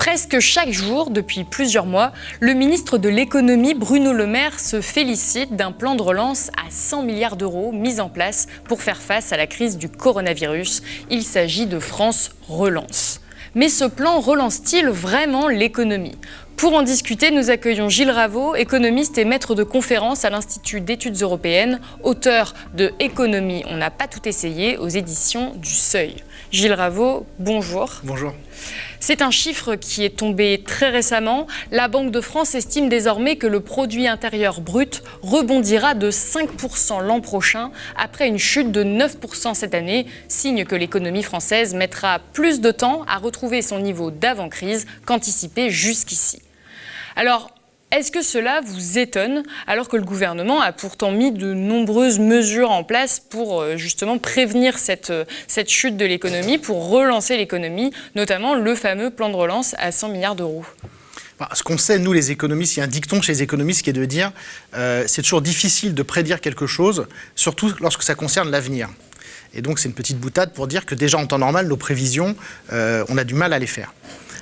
Presque chaque jour, depuis plusieurs mois, le ministre de l'économie Bruno Le Maire se félicite d'un plan de relance à 100 milliards d'euros mis en place pour faire face à la crise du coronavirus. Il s'agit de France Relance. Mais ce plan relance-t-il vraiment l'économie ? Pour en discuter, nous accueillons Gilles Raveau, économiste et maître de conférence à l'Institut d'études européennes, auteur de Économie, on n'a pas tout essayé aux éditions du Seuil. Gilles Raveau, bonjour. Bonjour. C'est un chiffre qui est tombé très récemment. La Banque de France estime désormais que le produit intérieur brut rebondira de 5% l'an prochain, après une chute de 9% cette année, signe que l'économie française mettra plus de temps à retrouver son niveau d'avant-crise qu'anticipé jusqu'ici. Alors, est-ce que cela vous étonne, alors que le gouvernement a pourtant mis de nombreuses mesures en place pour justement prévenir cette chute de l'économie, pour relancer l'économie, notamment le fameux plan de relance à 100 milliards d'euros ? Ce qu'on sait, nous les économistes, il y a un dicton chez les économistes qui est de dire c'est toujours difficile de prédire quelque chose, surtout lorsque ça concerne l'avenir. Et donc c'est une petite boutade pour dire que déjà en temps normal, nos prévisions, on a du mal à les faire.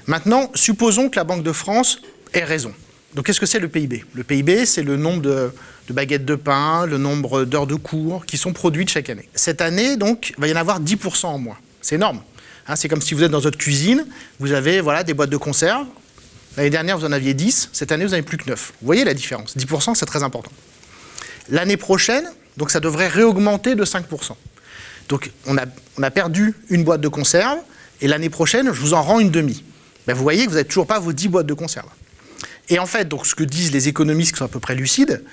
Maintenant, supposons que la Banque de France ait raison. Donc, qu'est-ce que c'est le PIB ? Le PIB, c'est le nombre de baguettes de pain, le nombre d'heures de cours qui sont produites chaque année. Cette année, donc, il va y en avoir 10% en moins. C'est énorme. C'est comme si vous êtes dans votre cuisine, vous avez des boîtes de conserve. L'année dernière, vous en aviez 10. Cette année, vous n'en avez plus que 9. Vous voyez la différence ? 10%, c'est très important. L'année prochaine, donc, ça devrait réaugmenter de 5%. Donc, on a perdu une boîte de conserve, et l'année prochaine, je vous en rends une demi. Vous voyez que vous n'avez toujours pas vos 10 boîtes de conserve. Et en fait, donc, ce que disent les économistes qui sont à peu près lucides,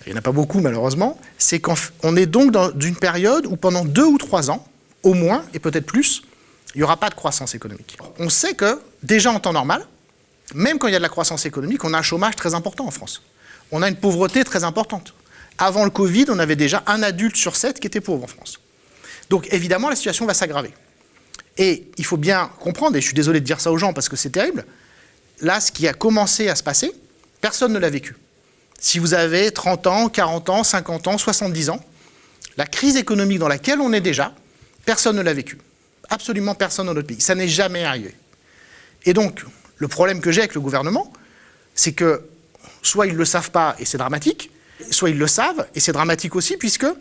il n'y en a pas beaucoup malheureusement, c'est qu'on est donc dans une période où pendant 2 ou 3 ans, au moins, et peut-être plus, il n'y aura pas de croissance économique. On sait que, déjà en temps normal, même quand il y a de la croissance économique, on a un chômage très important en France. On a une pauvreté très importante. Avant le Covid, on avait déjà 1 adulte sur 7 qui était pauvre en France. Donc évidemment, la situation va s'aggraver. Et il faut bien comprendre, et je suis désolé de dire ça aux gens parce que c'est terrible, là, ce qui a commencé à se passer, personne ne l'a vécu. Si vous avez 30 ans, 40 ans, 50 ans, 70 ans, la crise économique dans laquelle on est déjà, personne ne l'a vécu. Absolument personne dans notre pays. Ça n'est jamais arrivé. Et donc, le problème que j'ai avec le gouvernement, c'est que soit ils ne le savent pas et c'est dramatique, soit ils le savent et c'est dramatique aussi, puisqu'ils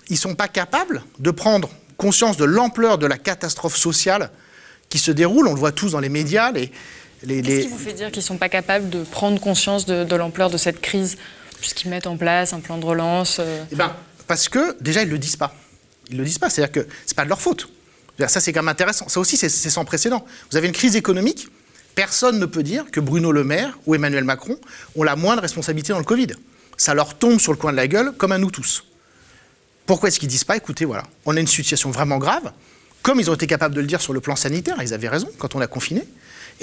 ne sont pas capables de prendre conscience de l'ampleur de la catastrophe sociale qui se déroule. On le voit tous dans les médias. Qu'est-ce qui vous fait dire qu'ils ne sont pas capables de prendre conscience de l'ampleur de cette crise, puisqu'ils mettent en place un plan de relance Parce que, déjà, ils ne le disent pas. Ils ne le disent pas, c'est-à-dire que ce n'est pas de leur faute. Ça, c'est quand même intéressant. Ça aussi, c'est sans précédent. Vous avez une crise économique, personne ne peut dire que Bruno Le Maire ou Emmanuel Macron ont la moindre responsabilité dans le Covid. Ça leur tombe sur le coin de la gueule, comme à nous tous. Pourquoi est-ce qu'ils ne disent pas, écoutez, voilà, on a une situation vraiment grave, comme ils ont été capables de le dire sur le plan sanitaire, ils avaient raison quand on a confiné,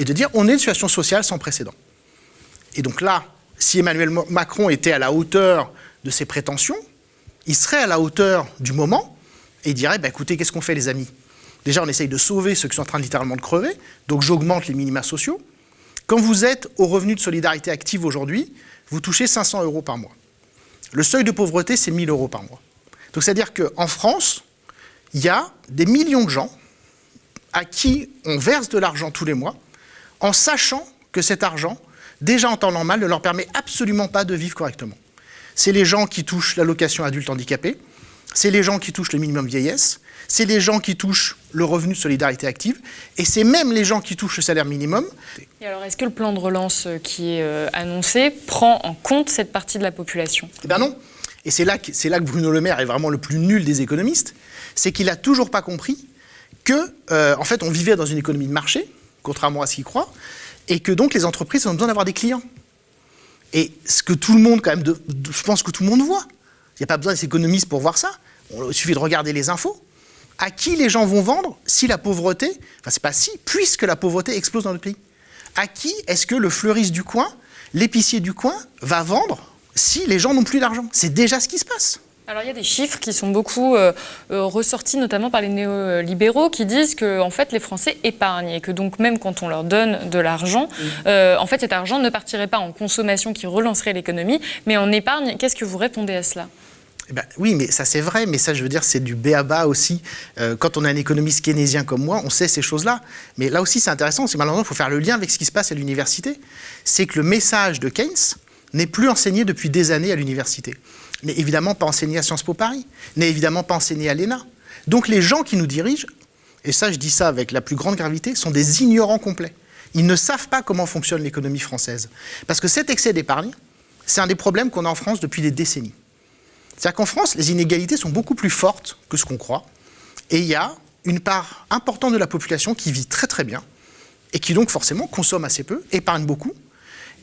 et de dire on est une situation sociale sans précédent. Et donc là, si Emmanuel Macron était à la hauteur de ses prétentions, il serait à la hauteur du moment et il dirait écoutez, qu'est-ce qu'on fait les amis ? Déjà, on essaye de sauver ceux qui sont en train littéralement de crever, donc j'augmente les minima sociaux. Quand vous êtes au revenu de solidarité active aujourd'hui, vous touchez 500 € par mois. Le seuil de pauvreté, c'est 1 000 € par mois. Donc c'est-à-dire qu'en France, il y a des millions de gens à qui on verse de l'argent tous les mois, en sachant que cet argent, déjà en temps normal, ne leur permet absolument pas de vivre correctement. C'est les gens qui touchent l'allocation adulte handicapé, c'est les gens qui touchent le minimum vieillesse, c'est les gens qui touchent le revenu de solidarité active, et c'est même les gens qui touchent le salaire minimum. Et alors, est-ce que le plan de relance qui est annoncé prend en compte cette partie de la population ? Eh bien non. Et c'est là que Bruno Le Maire est vraiment le plus nul des économistes, c'est qu'il n'a toujours pas compris que, en fait, on vivait dans une économie de marché, contrairement à ce qu'il croit, et que donc les entreprises ont besoin d'avoir des clients. Et ce que tout le monde, quand même, je pense que tout le monde voit. Il n'y a pas besoin des économistes pour voir ça. Il suffit de regarder les infos. À qui les gens vont vendre si la pauvreté, enfin c'est pas si, puisque la pauvreté explose dans le pays. À qui est-ce que le fleuriste du coin, l'épicier du coin, va vendre si les gens n'ont plus d'argent ? C'est déjà ce qui se passe. Alors il y a des chiffres qui sont beaucoup ressortis, notamment par les néolibéraux, qui disent que en fait, les Français épargnent et que donc même quand on leur donne de l'argent, en fait cet argent ne partirait pas en consommation qui relancerait l'économie, mais en épargne. Qu'est-ce que vous répondez à cela ? Eh ben, oui, mais ça c'est vrai, mais ça je veux dire c'est du b.a.-ba aussi. Quand on est un économiste keynésien comme moi, on sait ces choses-là. Mais là aussi c'est intéressant, c'est malheureusement il faut faire le lien avec ce qui se passe à l'université. C'est que le message de Keynes n'est plus enseigné depuis des années à l'université. N'est évidemment pas enseigné à Sciences Po Paris, n'est évidemment pas enseigné à l'ENA. Donc les gens qui nous dirigent, et ça je dis ça avec la plus grande gravité, sont des ignorants complets. Ils ne savent pas comment fonctionne l'économie française. Parce que cet excès d'épargne, c'est un des problèmes qu'on a en France depuis des décennies. C'est-à-dire qu'en France, les inégalités sont beaucoup plus fortes que ce qu'on croit. Et il y a une part importante de la population qui vit très très bien et qui donc forcément consomme assez peu, épargne beaucoup.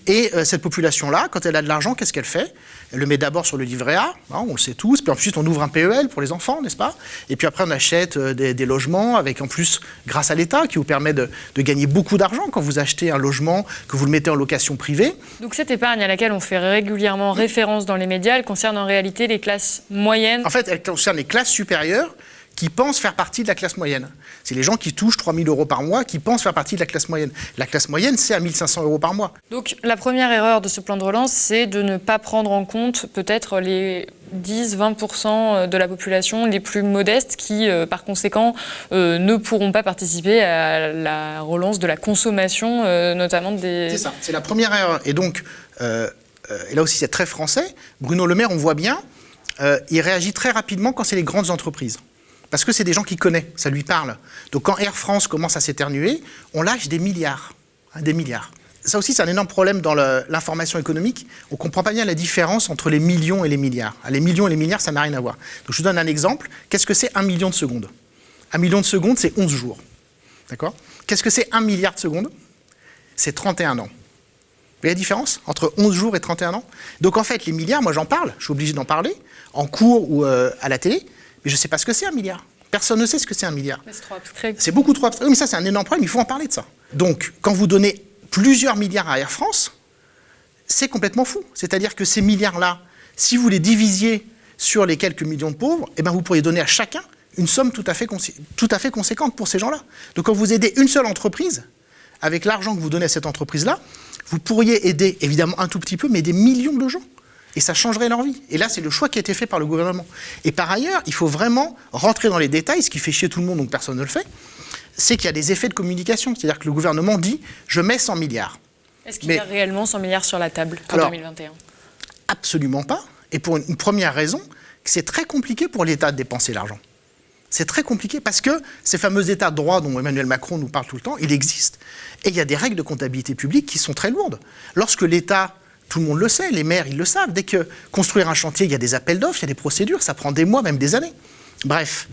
Et cette population-là, quand elle a de l'argent, qu'est-ce qu'elle fait? Elle le met d'abord sur le livret A, hein, on le sait tous, puis ensuite on ouvre un PEL pour les enfants, n'est-ce pas? Et puis après on achète des logements avec en plus, grâce à l'État, qui vous permet de gagner beaucoup d'argent quand vous achetez un logement, que vous le mettez en location privée. Donc cette épargne à laquelle on fait régulièrement référence dans les médias, elle concerne en réalité les classes moyennes? En fait, elle concerne les classes supérieures qui pensent faire partie de la classe moyenne. C'est les gens qui touchent 3 000 € par mois qui pensent faire partie de la classe moyenne. La classe moyenne, c'est à 1 500 € par mois. Donc la première erreur de ce plan de relance, c'est de ne pas prendre en compte peut-être les 10-20% de la population les plus modestes qui, par conséquent, ne pourront pas participer à la relance de la consommation, notamment des... C'est ça, c'est la première erreur. Et donc, et là aussi c'est très français, Bruno Le Maire, on voit bien, il réagit très rapidement quand c'est les grandes entreprises. Parce que c'est des gens qu'il connaît, ça lui parle. Donc quand Air France commence à s'éternuer, on lâche des milliards. Hein, des milliards. Ça aussi, c'est un énorme problème dans l'information économique. On ne comprend pas bien la différence entre les millions et les milliards. Les millions et les milliards, ça n'a rien à voir. Donc je vous donne un exemple. Qu'est-ce que c'est 1 million de secondes? 1 million de secondes, c'est 11 jours. D'accord? Qu'est-ce que c'est 1 milliard de secondes? C'est 31 ans. Vous voyez la différence entre 11 jours et 31 ans? Donc en fait, les milliards, moi j'en parle, je suis obligé d'en parler, en cours ou à la télé. Mais je ne sais pas ce que c'est 1 milliard. Personne ne sait ce que c'est 1 milliard. C'est trop abstrait. C'est beaucoup trop abstrait. Oui, mais ça, c'est un énorme problème. Il faut en parler de ça. Donc, quand vous donnez plusieurs milliards à Air France, c'est complètement fou. C'est-à-dire que ces milliards-là, si vous les divisiez sur les quelques millions de pauvres, eh ben, vous pourriez donner à chacun une somme tout à fait conséquente pour ces gens-là. Donc, quand vous aidez une seule entreprise, avec l'argent que vous donnez à cette entreprise-là, vous pourriez aider, évidemment, un tout petit peu, mais des millions de gens. Et ça changerait leur vie. Et là, c'est le choix qui a été fait par le gouvernement. Et par ailleurs, il faut vraiment rentrer dans les détails, ce qui fait chier tout le monde, donc personne ne le fait, c'est qu'il y a des effets de communication. C'est-à-dire que le gouvernement dit « je mets 100 milliards ». Est-ce qu'il y a réellement 100 milliards sur la table pour 2021 ? Absolument pas. Et pour une première raison, c'est très compliqué pour l'État de dépenser l'argent. C'est très compliqué parce que ces fameux états de droit dont Emmanuel Macron nous parle tout le temps, il existe. Et il y a des règles de comptabilité publique qui sont très lourdes. Lorsque l'État... Tout le monde le sait, les maires, ils le savent. Dès que construire un chantier, il y a des appels d'offres, il y a des procédures, ça prend des mois, même des années. Bref,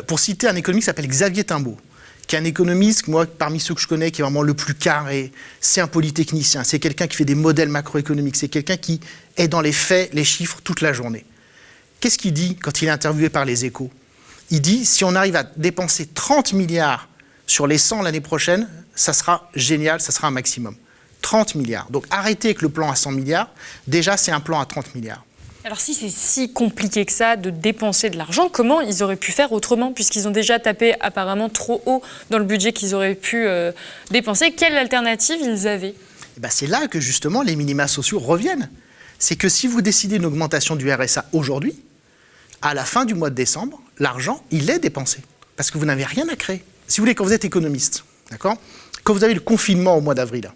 pour citer un économiste qui s'appelle Xavier Timbaud, qui est un économiste, moi, parmi ceux que je connais, qui est vraiment le plus carré, c'est un polytechnicien, c'est quelqu'un qui fait des modèles macroéconomiques, c'est quelqu'un qui est dans les faits, les chiffres, toute la journée. Qu'est-ce qu'il dit quand il est interviewé par Les Échos? Il dit, si on arrive à dépenser 30 milliards sur les 100 l'année prochaine, ça sera génial, ça sera un maximum. 30 milliards. Donc arrêtez avec le plan à 100 milliards. Déjà, c'est un plan à 30 milliards. Alors si c'est si compliqué que ça de dépenser de l'argent, comment ils auraient pu faire autrement puisqu'ils ont déjà tapé apparemment trop haut dans le budget qu'ils auraient pu dépenser? Quelle alternative ils avaient? Et ben c'est là que justement les minima sociaux reviennent. C'est que si vous décidez une augmentation du RSA aujourd'hui, à la fin du mois de décembre, l'argent, il est dépensé. Parce que vous n'avez rien à créer. Si vous voulez, quand vous êtes économiste, d'accord, quand vous avez le confinement au mois d'avril,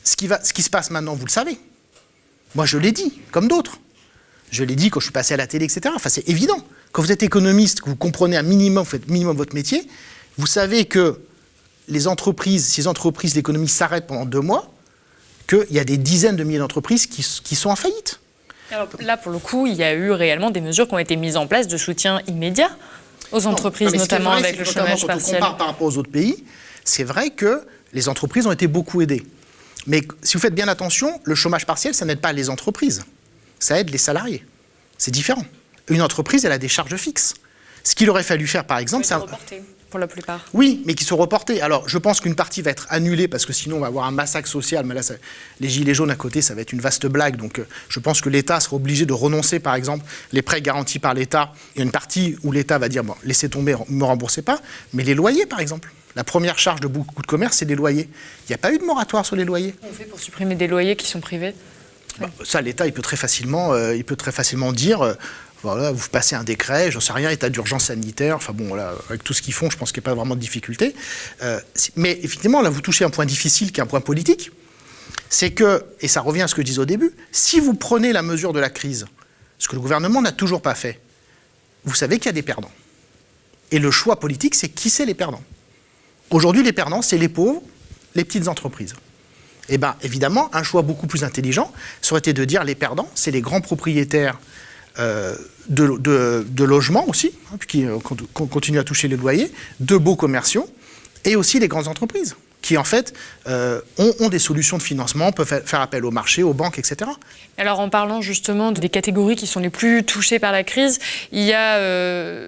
ce qui se passe maintenant, vous le savez. Moi, je l'ai dit, comme d'autres. Je l'ai dit quand je suis passé à la télé, etc. Enfin, c'est évident. Quand vous êtes économiste, que vous comprenez un minimum, vous faites minimum votre métier, vous savez que les entreprises, si les entreprises, l'économie s'arrête pendant 2 mois, qu'il y a des dizaines de milliers d'entreprises qui sont en faillite. Alors là, pour le coup, il y a eu réellement des mesures qui ont été mises en place de soutien immédiat aux entreprises, notamment avec le chômage partiel. Quand on compare par rapport aux autres pays, c'est vrai que les entreprises ont été beaucoup aidées. Mais si vous faites bien attention, le chômage partiel, ça n'aide pas les entreprises. Ça aide les salariés. C'est différent. Une entreprise, elle a des charges fixes. Ce qu'il aurait fallu faire, par exemple, c'est... reporté, pour la plupart. Oui, mais qui sont reportés. Alors, je pense qu'une partie va être annulée, parce que sinon, on va avoir un massacre social. Mais là, les gilets jaunes à côté, ça va être une vaste blague. Donc, je pense que l'État sera obligé de renoncer, par exemple, les prêts garantis par l'État. Il y a une partie où l'État va dire, bon, laissez tomber, ne me remboursez pas. Mais les loyers, par exemple. La première charge de beaucoup de commerces, c'est les loyers. Il n'y a pas eu de moratoire sur les loyers. Comment on fait pour supprimer des loyers qui sont privés? Ça, l'État, il peut très facilement dire, Voilà, vous passez un décret, j'en sais rien, état d'urgence sanitaire, enfin bon, voilà, avec tout ce qu'ils font, je pense qu'il n'y a pas vraiment de difficulté. Mais effectivement, là, vous touchez un point difficile qui est un point politique. C'est que, et ça revient à ce que je disais au début, si vous prenez la mesure de la crise, ce que le gouvernement n'a toujours pas fait, vous savez qu'il y a des perdants. Et le choix politique, c'est qui c'est les perdants. Aujourd'hui, les perdants, c'est les pauvres, les petites entreprises. Et bien, évidemment, un choix beaucoup plus intelligent, ça aurait été de dire les perdants, c'est les grands propriétaires de logements aussi, hein, qui continuent à toucher les loyers, de beaux commerciaux, et aussi les grandes entreprises, qui en fait ont des solutions de financement, peuvent faire appel au marché, aux banques, etc. Alors en parlant justement des catégories qui sont les plus touchées par la crise, il y a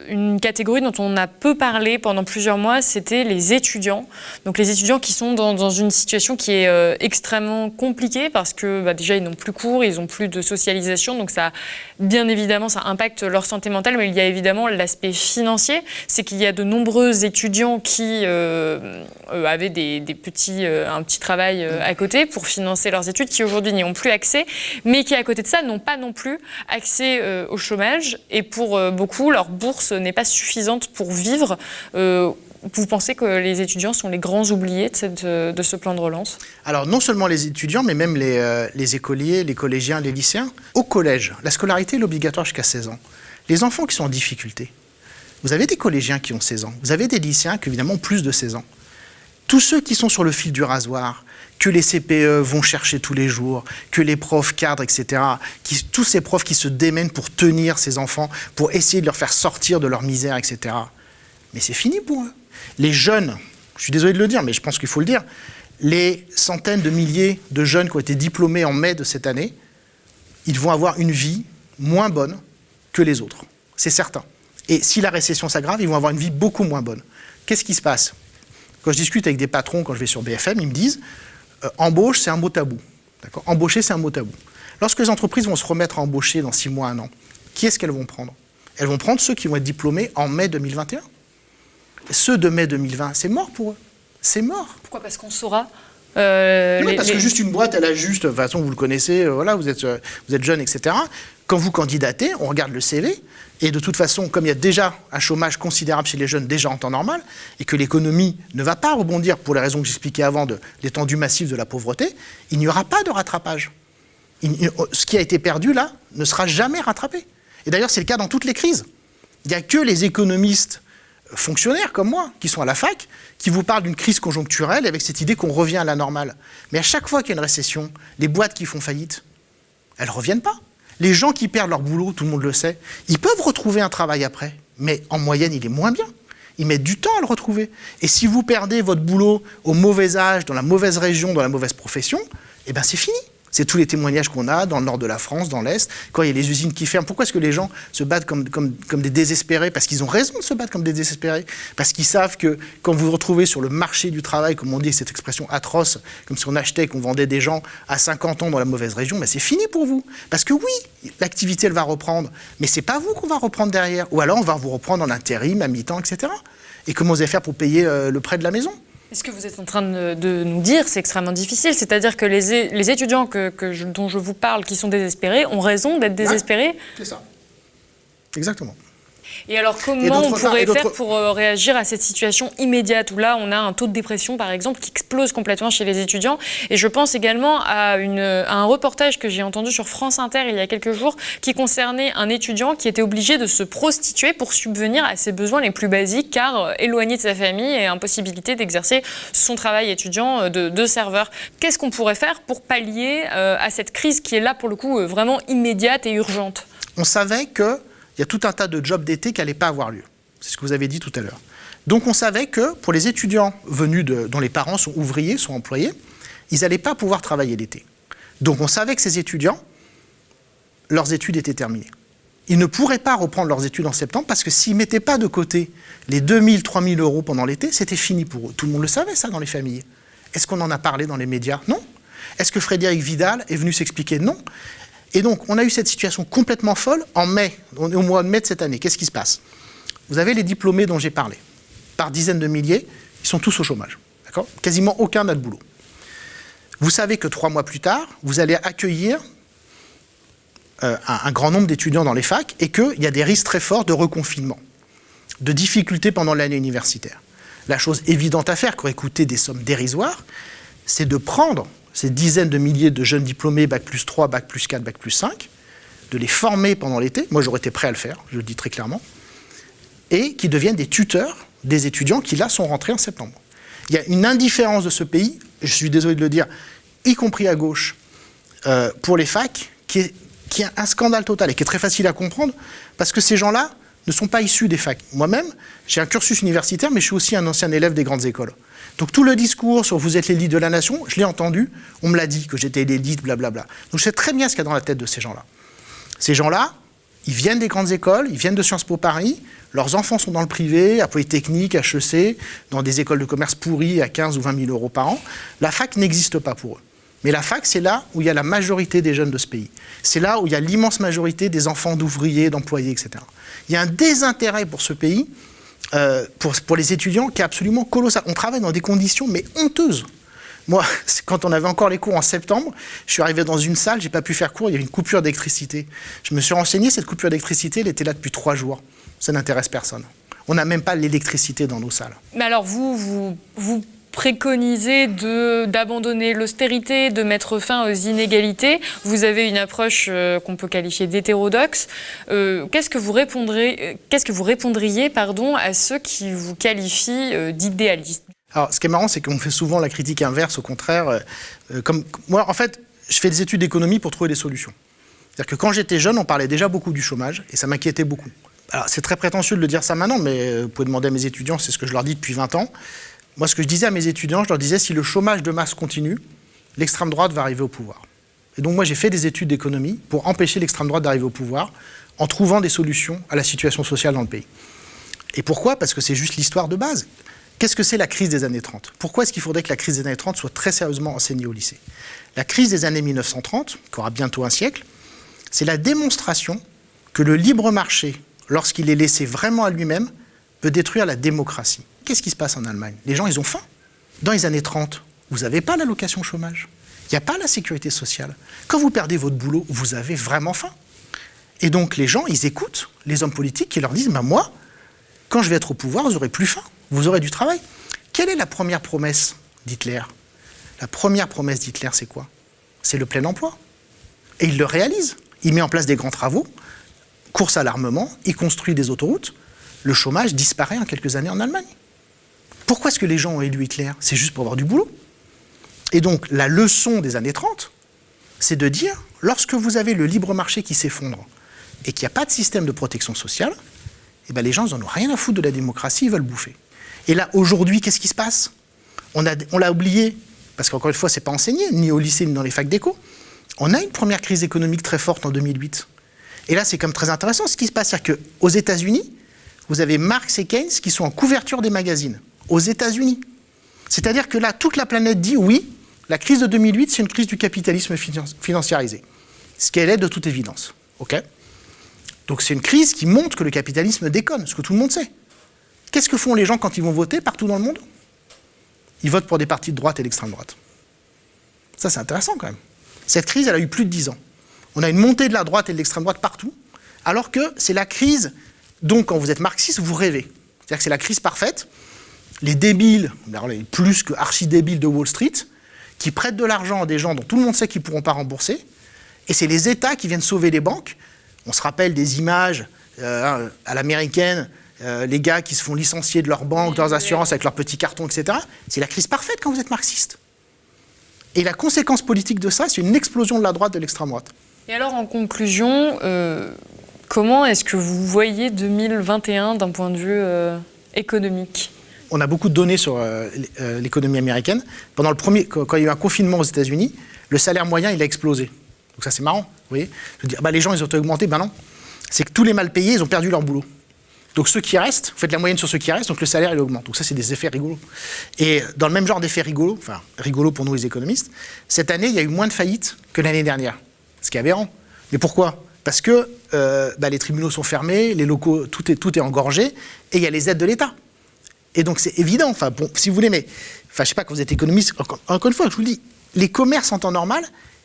une catégorie dont on a peu parlé pendant plusieurs mois, c'était les étudiants. Donc les étudiants qui sont dans une situation qui est extrêmement compliquée parce que déjà ils n'ont plus cours, ils n'ont plus de socialisation, donc ça, bien évidemment, ça impacte leur santé mentale, mais il y a évidemment l'aspect financier, c'est qu'il y a de nombreux étudiants qui avaient un petit travail à côté pour financer leurs études, qui aujourd'hui n'y ont plus accès, mais qui, à côté de ça, n'ont pas non plus accès au chômage. Et pour beaucoup, leur bourse n'est pas suffisante pour vivre. Vous pensez que les étudiants sont les grands oubliés de ce plan de relance? Alors, non seulement les étudiants, mais même les écoliers, les collégiens, les lycéens. Au collège, la scolarité est obligatoire jusqu'à 16 ans. Les enfants qui sont en difficulté, vous avez des collégiens qui ont 16 ans, vous avez des lycéens qui, évidemment, ont plus de 16 ans. Tous ceux qui sont sur le fil du rasoir, que les CPE vont chercher tous les jours, que les profs cadres, etc., tous ces profs qui se démènent pour tenir ces enfants, pour essayer de leur faire sortir de leur misère, etc. Mais c'est fini pour eux. Les jeunes, je suis désolé de le dire, mais je pense qu'il faut le dire, les centaines de milliers de jeunes qui ont été diplômés en mai de cette année, ils vont avoir une vie moins bonne que les autres. C'est certain. Et si la récession s'aggrave, ils vont avoir une vie beaucoup moins bonne. Qu'est-ce qui se passe ? Quand je discute avec des patrons, quand je vais sur BFM, ils me disent embauche, c'est un mot tabou. D'accord ? Embaucher, c'est un mot tabou. Lorsque les entreprises vont se remettre à embaucher dans 6 mois, 1 an, qui est-ce qu'elles vont prendre ? Elles vont prendre ceux qui vont être diplômés en mai 2021. Ceux de mai 2020, c'est mort pour eux. C'est mort. Pourquoi ? Parce qu'on saura. Parce que juste une boîte, elle a juste, de toute façon, vous le connaissez, voilà, vous êtes jeune, etc. Quand vous candidatez, on regarde le CV, et de toute façon, comme il y a déjà un chômage considérable chez les jeunes, déjà en temps normal, et que l'économie ne va pas rebondir pour les raisons que j'expliquais avant de l'étendue massive de la pauvreté, il n'y aura pas de rattrapage. Ce qui a été perdu, là, ne sera jamais rattrapé. Et d'ailleurs, c'est le cas dans toutes les crises. Il n'y a que les économistes fonctionnaires comme moi, qui sont à la fac, qui vous parlent d'une crise conjoncturelle avec cette idée qu'on revient à la normale. Mais à chaque fois qu'il y a une récession, les boîtes qui font faillite, elles ne reviennent pas. Les gens qui perdent leur boulot, tout le monde le sait, ils peuvent retrouver un travail après, mais en moyenne, il est moins bien. Ils mettent du temps à le retrouver. Et si vous perdez votre boulot au mauvais âge, dans la mauvaise région, dans la mauvaise profession, eh ben c'est fini. C'est tous les témoignages qu'on a dans le nord de la France, dans l'Est, quand il y a les usines qui ferment. Pourquoi est-ce que les gens se battent comme des désespérés ? Parce qu'ils ont raison de se battre comme des désespérés. Parce qu'ils savent que quand vous vous retrouvez sur le marché du travail, comme on dit, cette expression atroce, comme si on achetait et qu'on vendait des gens à 50 ans dans la mauvaise région, ben c'est fini pour vous. Parce que oui, l'activité, elle va reprendre, mais c'est pas vous qu'on va reprendre derrière. Ou alors on va vous reprendre en intérim, à mi-temps, etc. Et comment vous allez faire pour payer le prêt de la maison ? Ce que vous êtes en train de nous dire, c'est extrêmement difficile. C'est-à-dire que les étudiants dont je vous parle, qui sont désespérés, ont raison d'être désespérés. Ouais, c'est ça. Exactement. Et alors, comment on pourrait faire pour réagir à cette situation immédiate où là, on a un taux de dépression, par exemple, qui explose complètement chez les étudiants. Et je pense également à un reportage que j'ai entendu sur France Inter il y a quelques jours qui concernait un étudiant qui était obligé de se prostituer pour subvenir à ses besoins les plus basiques, car éloigné de sa famille et impossibilité d'exercer son travail étudiant de serveur. Qu'est-ce qu'on pourrait faire pour pallier à cette crise qui est là, pour le coup, vraiment immédiate et urgente ? On savait que il y a tout un tas de jobs d'été qui n'allaient pas avoir lieu. C'est ce que vous avez dit tout à l'heure. Donc on savait que pour les étudiants venus dont les parents sont ouvriers, sont employés, ils n'allaient pas pouvoir travailler l'été. Donc on savait que ces étudiants, leurs études étaient terminées. Ils ne pourraient pas reprendre leurs études en septembre parce que s'ils ne mettaient pas de côté les 2 000, 3 000 euros pendant l'été, c'était fini pour eux. Tout le monde le savait, ça, dans les familles. Est-ce qu'on en a parlé dans les médias ? Non. Est-ce que Frédéric Vidal est venu s'expliquer ? Non. Et donc, on a eu cette situation complètement folle en mai, au mois de mai de cette année. Qu'est-ce qui se passe ? Vous avez les diplômés dont j'ai parlé. Par dizaines de milliers, ils sont tous au chômage. D'accord ? Quasiment aucun n'a de boulot. Vous savez que 3 mois plus tard, vous allez accueillir un grand nombre d'étudiants dans les facs et qu'il y a des risques très forts de reconfinement, de difficultés pendant l'année universitaire. La chose évidente à faire, qui aurait coûté des sommes dérisoires, c'est de prendre ces dizaines de milliers de jeunes diplômés, Bac plus 3, Bac plus 4, Bac plus 5, de les former pendant l'été, moi j'aurais été prêt à le faire, je le dis très clairement, et qui deviennent des tuteurs des étudiants qui là sont rentrés en septembre. Il y a une indifférence de ce pays, je suis désolé de le dire, y compris à gauche, pour les facs, qui est un scandale total et qui est très facile à comprendre, parce que ces gens-là ne sont pas issus des facs. Moi-même, j'ai un cursus universitaire, mais je suis aussi un ancien élève des grandes écoles. Donc tout le discours sur « vous êtes l'élite de la nation », je l'ai entendu, on me l'a dit que j'étais l'élite, blablabla. Donc je sais très bien ce qu'il y a dans la tête de ces gens-là. Ces gens-là, ils viennent des grandes écoles, ils viennent de Sciences Po Paris, leurs enfants sont dans le privé, à Polytechnique, HEC, dans des écoles de commerce pourries à 15 ou 20 000 euros par an. La fac n'existe pas pour eux. Mais la fac, c'est là où il y a la majorité des jeunes de ce pays. C'est là où il y a l'immense majorité des enfants d'ouvriers, d'employés, etc. Il y a un désintérêt pour ce pays, pour les étudiants, qui est absolument colossal. On travaille dans des conditions, mais honteuses. Moi, quand on avait encore les cours en septembre, je suis arrivé dans une salle, j'ai pas pu faire cours, il y avait une coupure d'électricité. Je me suis renseigné, cette coupure d'électricité, elle était là depuis 3 jours. Ça n'intéresse personne. On n'a même pas l'électricité dans nos salles. Mais alors vous préconisez d'abandonner l'austérité, de mettre fin aux inégalités. Vous avez une approche qu'on peut qualifier d'hétérodoxe. Qu'est-ce que vous répondriez à ceux qui vous qualifient d'idéalistes ? Alors, ce qui est marrant, c'est qu'on fait souvent la critique inverse, au contraire. Moi, en fait, je fais des études d'économie pour trouver des solutions. C'est-à-dire que quand j'étais jeune, on parlait déjà beaucoup du chômage, et ça m'inquiétait beaucoup. Alors, c'est très prétentieux de le dire ça maintenant, mais vous pouvez demander à mes étudiants, c'est ce que je leur dis depuis 20 ans. Moi, ce que je disais à mes étudiants, je leur disais, si le chômage de masse continue, l'extrême droite va arriver au pouvoir. Et donc, moi, j'ai fait des études d'économie pour empêcher l'extrême droite d'arriver au pouvoir, en trouvant des solutions à la situation sociale dans le pays. Et pourquoi ? Parce que c'est juste l'histoire de base. Qu'est-ce que c'est la crise des années 30 ? Pourquoi est-ce qu'il faudrait que la crise des années 30 soit très sérieusement enseignée au lycée ? La crise des années 1930, qui aura bientôt un siècle, c'est la démonstration que le libre marché, lorsqu'il est laissé vraiment à lui-même, peut détruire la démocratie. Qu'est-ce qui se passe en Allemagne ? Les gens, ils ont faim. Dans les années 30, vous n'avez pas l'allocation chômage. Il n'y a pas la sécurité sociale. Quand vous perdez votre boulot, vous avez vraiment faim. Et donc, les gens, ils écoutent les hommes politiques qui leur disent « moi, quand je vais être au pouvoir, vous n'aurez plus faim. Vous aurez du travail. » Quelle est la première promesse d'Hitler ? La première promesse d'Hitler, c'est quoi ? C'est le plein emploi. Et il le réalise. Il met en place des grands travaux, course à l'armement, il construit des autoroutes. Le chômage disparaît en quelques années en Allemagne. Pourquoi est-ce que les gens ont élu Hitler ? C'est juste pour avoir du boulot. Et donc, la leçon des années 30, c'est de dire, lorsque vous avez le libre marché qui s'effondre et qu'il n'y a pas de système de protection sociale, eh ben les gens, ils n'en ont rien à foutre de la démocratie, ils veulent bouffer. Et là, aujourd'hui, qu'est-ce qui se passe ? On l'a oublié, parce qu'encore une fois, ce n'est pas enseigné, ni au lycée, ni dans les facs d'éco. On a une première crise économique très forte en 2008. Et là, c'est comme très intéressant ce qui se passe. C'est-à-dire qu'aux États-Unis, vous avez Marx et Keynes qui sont en couverture des magazines. Aux États-Unis. C'est-à-dire que là, toute la planète dit oui, la crise de 2008, c'est une crise du capitalisme financiarisé. Ce qu'elle est de toute évidence. Okay ? Donc c'est une crise qui montre que le capitalisme déconne, ce que tout le monde sait. Qu'est-ce que font les gens quand ils vont voter partout dans le monde ? Ils votent pour des partis de droite et d'extrême droite. Ça, c'est intéressant quand même. Cette crise, elle a eu plus de 10 ans. On a une montée de la droite et de l'extrême droite partout, alors que c'est la crise, donc quand vous êtes marxiste, vous rêvez. C'est-à-dire que c'est la crise parfaite. Les débiles, les plus que archi-débiles de Wall Street, qui prêtent de l'argent à des gens dont tout le monde sait qu'ils ne pourront pas rembourser, et c'est les États qui viennent sauver les banques. On se rappelle des images à l'américaine, les gars qui se font licencier de leur banque, de leurs assurances avec leurs petits cartons, etc. C'est la crise parfaite quand vous êtes marxiste. Et la conséquence politique de ça, c'est une explosion de la droite, de l'extrême droite. Et alors, en conclusion, comment est-ce que vous voyez 2021 d'un point de vue économique ? On a beaucoup de données sur l'économie américaine. Quand il y a eu un confinement aux États-Unis, le salaire moyen, il a explosé. Donc ça, c'est marrant, vous voyez. Je veux dire, les gens, ils ont augmenté. Ben non. C'est que tous les mal payés, ils ont perdu leur boulot. Donc ceux qui restent, vous faites la moyenne sur ceux qui restent, donc le salaire, il augmente. Donc ça, c'est des effets rigolos. Et dans le même genre d'effets rigolos, enfin, rigolos pour nous les économistes, cette année, il y a eu moins de faillites que l'année dernière. Ce qui est aberrant. Mais pourquoi ? Parce que les tribunaux sont fermés, les locaux, tout est engorgé, et il y a les aides de l'État. Et donc c'est évident, si vous voulez, mais je ne sais pas, quand vous êtes économiste, encore une fois, je vous le dis, les commerces en temps normal,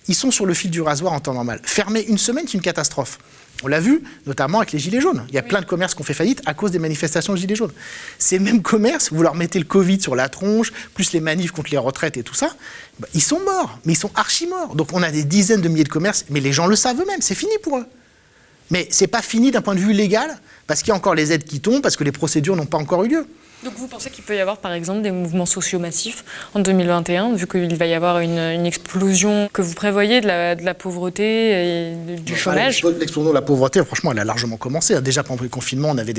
ils sont sur le fil du rasoir en temps normal. Fermer une semaine, c'est une catastrophe. On l'a vu, notamment avec les Gilets jaunes. Il y a plein de commerces qui ont fait faillite à cause des manifestations de Gilets jaunes. Ces mêmes commerces, vous leur mettez le Covid sur la tronche, plus les manifs contre les retraites et tout ça, ils sont morts, mais ils sont archi morts. Donc on a des dizaines de milliers de commerces, mais les gens le savent eux-mêmes, c'est fini pour eux. Mais c'est pas fini d'un point de vue légal, parce qu'il y a encore les aides qui tombent, parce que les procédures n'ont pas encore eu lieu. Donc vous pensez qu'il peut y avoir par exemple des mouvements sociaux massifs en 2021, vu qu'il va y avoir une explosion que vous prévoyez de la pauvreté et du chômage? L'explosion de la pauvreté, franchement, elle a largement commencé. Déjà pendant le confinement, on avait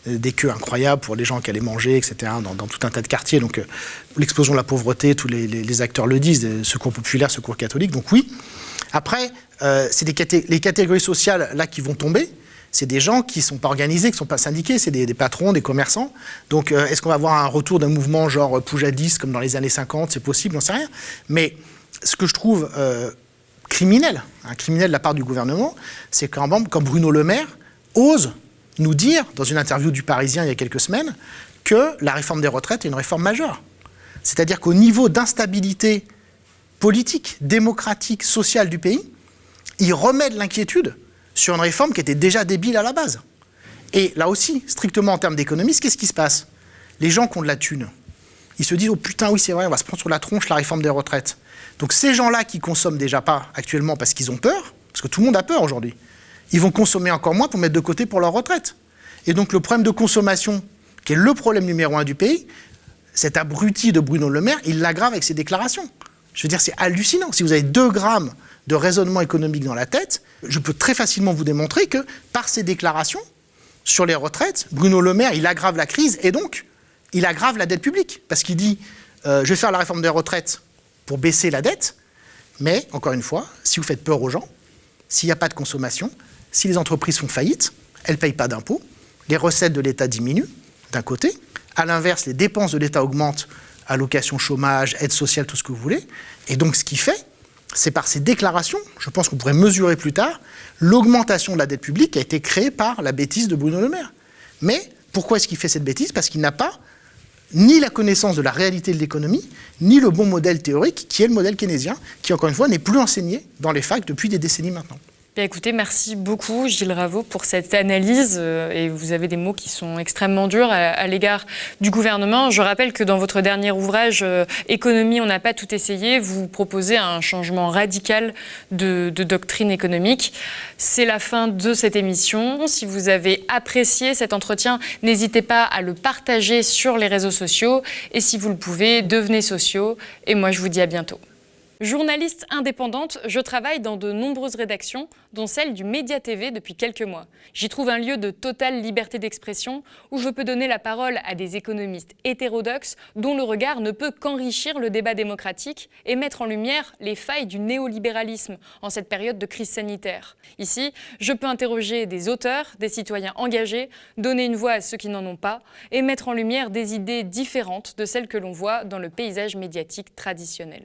des queues incroyables pour les gens qui allaient manger, etc., dans tout un tas de quartiers. Donc l'explosion de la pauvreté, tous les acteurs le disent, secours populaire, secours catholique, donc oui. Après, c'est les catégories sociales là qui vont tomber. C'est des gens qui ne sont pas organisés, qui ne sont pas syndiqués, c'est des patrons, des commerçants. Donc, est-ce qu'on va avoir un retour d'un mouvement genre Poujadis, comme dans les années 50? C'est possible, j'en sais rien. Mais ce que je trouve criminel de la part du gouvernement, c'est quand Bruno Le Maire ose nous dire, dans une interview du Parisien il y a quelques semaines, que la réforme des retraites est une réforme majeure. C'est-à-dire qu'au niveau d'instabilité politique, démocratique, sociale du pays, il remet de l'inquiétude sur une réforme qui était déjà débile à la base. Et là aussi, strictement en termes d'économie, qu'est-ce qui se passe? Les gens qui ont de la thune, ils se disent « Oh putain, oui, c'est vrai, on va se prendre sur la tronche la réforme des retraites ». Donc ces gens-là qui consomment déjà pas actuellement parce qu'ils ont peur, parce que tout le monde a peur aujourd'hui, ils vont consommer encore moins pour mettre de côté pour leur retraite. Et donc le problème de consommation, qui est le problème numéro 1 du pays, cet abruti de Bruno Le Maire, il l'aggrave avec ses déclarations. Je veux dire, c'est hallucinant. Si vous avez 2 grammes de raisonnement économique dans la tête, je peux très facilement vous démontrer que par ses déclarations sur les retraites, Bruno Le Maire, il aggrave la crise et donc il aggrave la dette publique. Parce qu'il dit je vais faire la réforme des retraites pour baisser la dette, mais encore une fois, si vous faites peur aux gens, s'il n'y a pas de consommation, si les entreprises font faillite, elles ne payent pas d'impôts, les recettes de l'État diminuent d'un côté, à l'inverse, les dépenses de l'État augmentent, allocations chômage, aide sociale, tout ce que vous voulez, et donc ce qu'il fait, c'est par ces déclarations, je pense qu'on pourrait mesurer plus tard, l'augmentation de la dette publique qui a été créée par la bêtise de Bruno Le Maire. Mais pourquoi est-ce qu'il fait cette bêtise? Parce qu'il n'a pas ni la connaissance de la réalité de l'économie, ni le bon modèle théorique, qui est le modèle keynésien, qui, encore une fois, n'est plus enseigné dans les facs depuis des décennies maintenant. Bien, écoutez, merci beaucoup Gilles Raveau pour cette analyse et vous avez des mots qui sont extrêmement durs à l'égard du gouvernement. Je rappelle que dans votre dernier ouvrage Économie, on n'a pas tout essayé, vous proposez un changement radical de doctrine économique. C'est la fin de cette émission. Si vous avez apprécié cet entretien, n'hésitez pas à le partager sur les réseaux sociaux et si vous le pouvez, devenez sociaux et moi je vous dis à bientôt. Journaliste indépendante, je travaille dans de nombreuses rédactions, dont celle du Média TV depuis quelques mois. J'y trouve un lieu de totale liberté d'expression où je peux donner la parole à des économistes hétérodoxes dont le regard ne peut qu'enrichir le débat démocratique et mettre en lumière les failles du néolibéralisme en cette période de crise sanitaire. Ici, je peux interroger des auteurs, des citoyens engagés, donner une voix à ceux qui n'en ont pas et mettre en lumière des idées différentes de celles que l'on voit dans le paysage médiatique traditionnel.